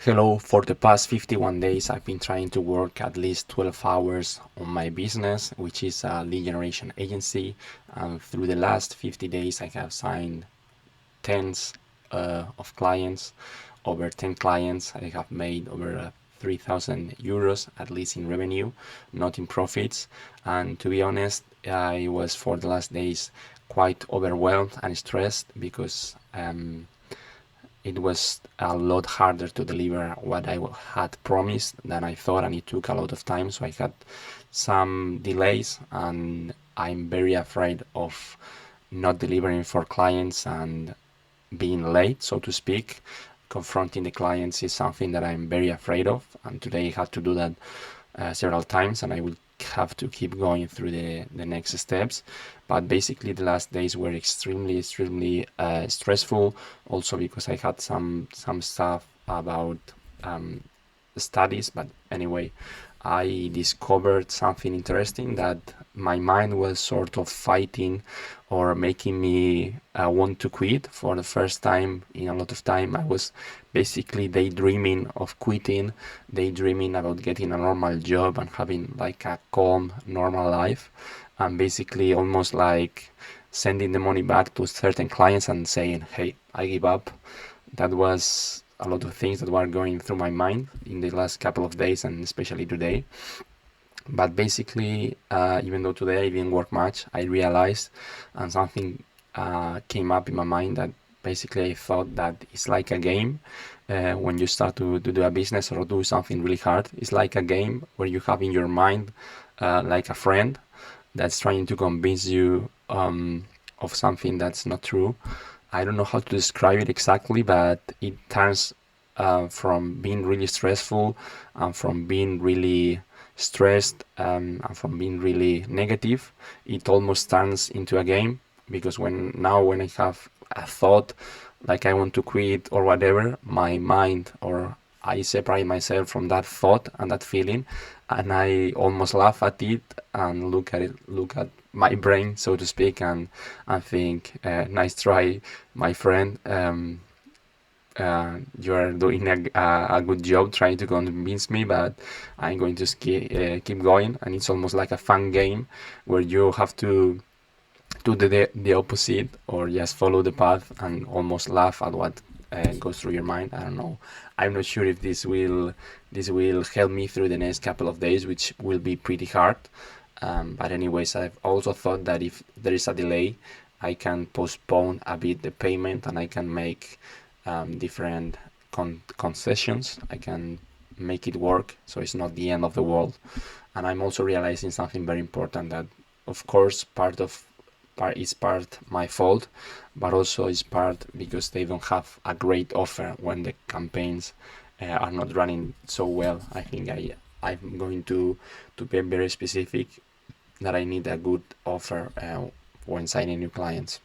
Hello, for the past 51 days, I've been trying to work at least 12 hours on my business, which is a lead generation agency. And through the last 50 days, I have signed tens of clients, over 10 clients. I have made over 3,000 euros, at least in revenue, not in profits. And to be honest, I was for the last days quite overwhelmed and stressed because it was a lot harder to deliver what I had promised than I thought, and it took a lot of time. So I had some delays, and I'm very afraid of not delivering for clients and being late, so to speak. Confronting the clients is something that I'm very afraid of, and today I had to do that several times, and I will have to keep going through the next steps. But basically, the last days were extremely stressful. Also because I had some stuff about studies. But anyway, I discovered something interesting that my mind was sort of fighting or making me want to quit for the first time in a lot of time. I was basically daydreaming of quitting, daydreaming about getting a normal job and having like a calm, normal life, and basically almost like sending the money back to certain clients and saying, hey, I give up. That was a lot of things that were going through my mind in the last couple of days and especially today. But basically, even though today I didn't work much, I realized and something came up in my mind that basically I thought that it's like a game. When you start to do a business or do something really hard, it's like a game where you have in your mind like a friend that's trying to convince you of something that's not true. I don't know how to describe it exactly, but it turns from being really stressful and from being really stressed and from being really negative, it almost turns into a game because when I have a thought like I want to quit or whatever, my mind or I separate myself from that thought and that feeling, and I almost laugh at it and look at my brain, so to speak, and think, nice try, my friend. You are doing a good job trying to convince me, but I'm going to keep going. And it's almost like a fun game where you have to do the opposite or just follow the path and almost laugh at what goes through your mind. I don't know. I'm not sure if this will help me through the next couple of days, which will be pretty hard. But anyways, I've also thought that if there is a delay, I can postpone a bit the payment and I can make different concessions. I can make it work, so it's not the end of the world. And I'm also realizing something very important that, of course, part my fault, but also is part because they don't have a great offer when the campaigns are not running so well. I think I'm going to be very specific that I need a good offer when signing new clients.